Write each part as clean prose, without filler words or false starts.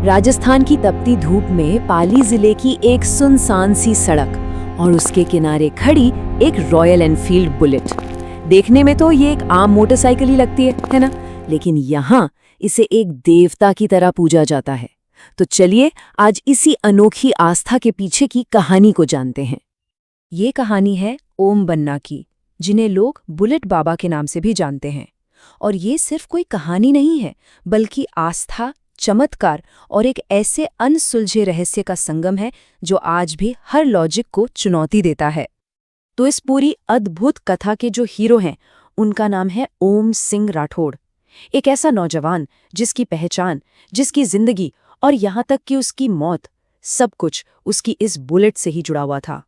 राजस्थान की तपती धूप में पाली जिले की एक सुनसान सी सड़क और उसके किनारे खड़ी एक रॉयल एनफील्ड बुलेट। देखने में तो ये एक आम मोटरसाइकिल ही लगती है ना? लेकिन यहाँ इसे एक देवता की तरह पूजा जाता है। तो चलिए आज इसी अनोखी आस्था के पीछे की कहानी को जानते हैं। ये कहानी है ओम बन्ना की, जिन्हें लोग बुलेट बाबा के नाम से भी जानते हैं। और ये सिर्फ कोई कहानी नहीं है, बल्कि आस्था, चमत्कार और एक ऐसे अनसुलझे रहस्य का संगम है जो आज भी हर लॉजिक को चुनौती देता है। तो इस पूरी अद्भुत कथा के जो हीरो हैं, उनका नाम है ओम सिंह राठौड़। एक ऐसा नौजवान जिसकी पहचान, जिसकी जिंदगी और यहाँ तक कि उसकी मौत, सब कुछ उसकी इस बुलेट से ही जुड़ा हुआ था।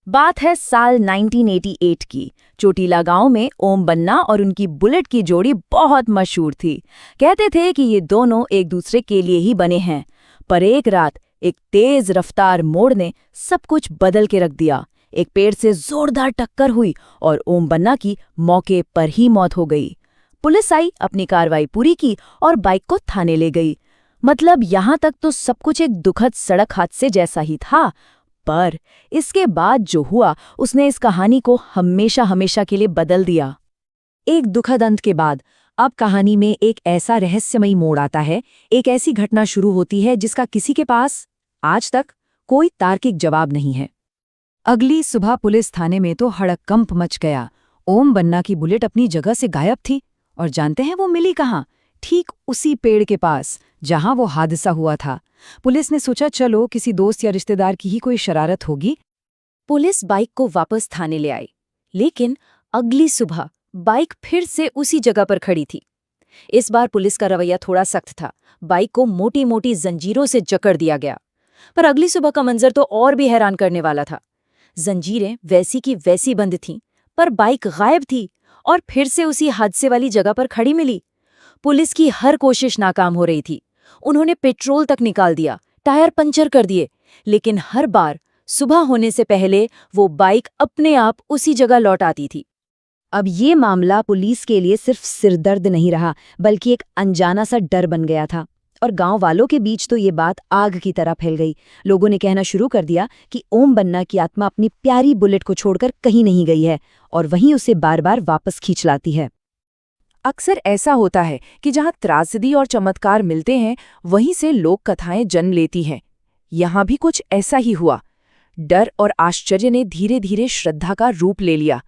बात है साल 1988 की। चोटीला गांव में ओम बन्ना और उनकी बुलेट की जोड़ी बहुत मशहूर थी। कहते थे कि ये दोनों एक दूसरे के लिए ही बने हैं। पर एक रात एक तेज रफ्तार मोड़ ने सब कुछ बदल के रख दिया। एक पेड़ से जोरदार टक्कर हुई और ओम बन्ना की मौके पर ही मौत हो गई। पुलिस आई, अपनी कार्रवाई पूरी की और बाइक को थाने ले गई। मतलब यहाँ तक तो सब कुछ एक दुखद सड़क हादसे जैसा ही था। पर इसके बाद जो हुआ, उसने इस कहानी को हमेशा हमेशा के लिए बदल दिया। एक दुखद अंत के बाद अब कहानी में एक ऐसा रहस्यमयी मोड़ आता है। एक ऐसी घटना शुरू होती है जिसका किसी के पास आज तक कोई तार्किक जवाब नहीं है। अगली सुबह पुलिस थाने में तो हड़कंप मच गया। ओम बन्ना की बुलेट अपनी जगह से गायब थी। और जानते हैं वो मिली कहाँ? ठीक उसी पेड़ के पास जहां वो हादसा हुआ था। पुलिस ने सोचा चलो किसी दोस्त या रिश्तेदार की ही कोई शरारत होगी। पुलिस बाइक को वापस थाने ले आई, लेकिन अगली सुबह बाइक फिर से उसी जगह पर खड़ी थी। इस बार पुलिस का रवैया थोड़ा सख्त था। बाइक को मोटी मोटी जंजीरों से जकड़ दिया गया। पर अगली सुबह का मंजर तो और भी हैरान करने वाला था। जंजीरें वैसी की वैसी बंद थीं, पर बाइक गायब थी और फिर से उसी हादसे वाली जगह पर खड़ी मिली। पुलिस की हर कोशिश नाकाम हो रही थी। उन्होंने पेट्रोल तक निकाल दिया, टायर पंचर कर दिए, लेकिन हर बार सुबह होने से पहले वो बाइक अपने आप उसी जगह लौट आती थी। अब ये मामला पुलिस के लिए सिर्फ सिरदर्द नहीं रहा, बल्कि एक अनजाना सा डर बन गया था। और गांव वालों के बीच तो ये बात आग की तरह फैल गई। लोगों ने कहना शुरू कर दिया कि ओम बन्ना की आत्मा अपनी प्यारी बुलेट को छोड़कर कहीं नहीं गई है और वहीं उसे बार बार वापस खींच लाती है। अक्सर ऐसा होता है कि जहां त्रासदी और चमत्कार मिलते हैं, वहीं से लोक कथाएं जन्म लेती हैं। यहां भी कुछ ऐसा ही हुआ। डर और आश्चर्य ने धीरे धीरे श्रद्धा का रूप ले लिया।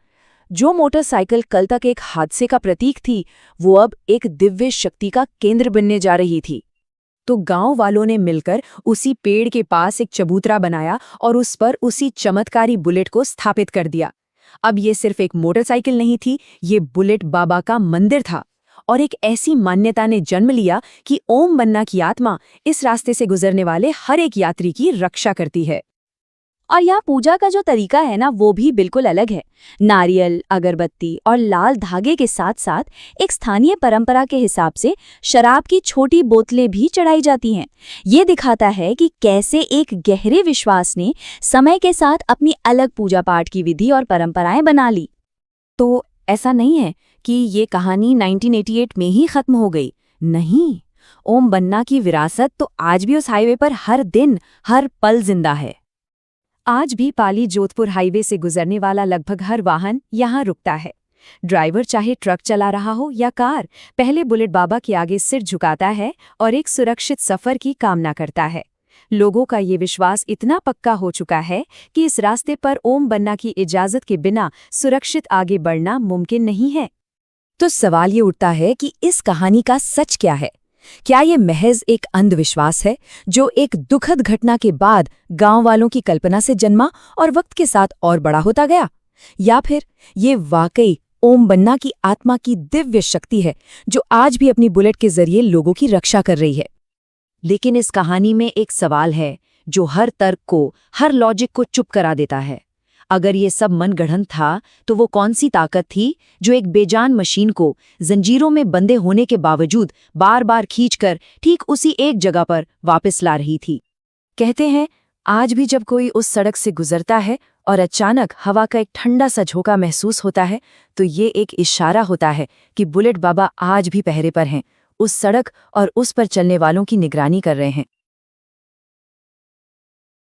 जो मोटरसाइकिल कल तक एक हादसे का प्रतीक थी, वो अब एक दिव्य शक्ति का केंद्र बनने जा रही थी। तो गांव वालों ने मिलकर उसी पेड़ के पास एक चबूतरा बनाया और उस पर उसी चमत्कारी बुलेट को स्थापित कर दिया। अब ये सिर्फ एक मोटरसाइकिल नहीं थी, ये बुलेट बाबा का मंदिर था। और एक ऐसी मान्यता ने जन्म लिया कि ओम बन्ना की आत्मा इस रास्ते से गुजरने वाले हर एक यात्री की रक्षा करती है। और यहाँ पूजा का जो तरीका है ना, वो भी बिल्कुल अलग है। नारियल, अगरबत्ती और लाल धागे के साथ साथ एक स्थानीय परंपरा के हिसाब से शराब की छोटी बोतलें भी चढ़ाई जाती हैं। ये दिखाता है कि कैसे एक गहरे विश्वास ने समय के साथ अपनी अलग पूजा पाठ की विधि और परंपराएं बना ली। तो ऐसा नहीं है कि ये कहानी 1988 में ही खत्म हो गई। नहीं, ओम बन्ना की विरासत तो आज भी उस हाईवे पर हर दिन, हर पल जिंदा है। आज भी पाली जोधपुर हाईवे से गुजरने वाला लगभग हर वाहन यहाँ रुकता है। ड्राइवर चाहे ट्रक चला रहा हो या कार, पहले बुलेट बाबा के आगे सिर झुकाता है और एक सुरक्षित सफर की कामना करता है। लोगों का ये विश्वास इतना पक्का हो चुका है कि इस रास्ते पर ओम बन्ना की इजाजत के बिना सुरक्षित आगे बढ़ना मुमकिन नहीं है। तो सवाल ये उठता है कि इस कहानी का सच क्या है? क्या ये महज एक अंधविश्वास है जो एक दुखद घटना के बाद गांव वालों की कल्पना से जन्मा और वक्त के साथ और बड़ा होता गया? या फिर ये वाकई ओम बन्ना की आत्मा की दिव्य शक्ति है जो आज भी अपनी बुलेट के जरिए लोगों की रक्षा कर रही है? लेकिन इस कहानी में एक सवाल है जो हर तर्क को, हर लॉजिक को चुप करा देता है। अगर ये सब मनगढ़ंत था, तो वो कौन सी ताकत थी जो एक बेजान मशीन को जंजीरों में बंधे होने के बावजूद बार बार खींचकर ठीक उसी एक जगह पर वापस ला रही थी? कहते हैं आज भी जब कोई उस सड़क से गुजरता है और अचानक हवा का एक ठंडा सा झोंका महसूस होता है, तो ये एक इशारा होता है कि बुलेट बाबा आज भी पहरे पर हैं, उस सड़क और उस पर चलने वालों की निगरानी कर रहे हैं।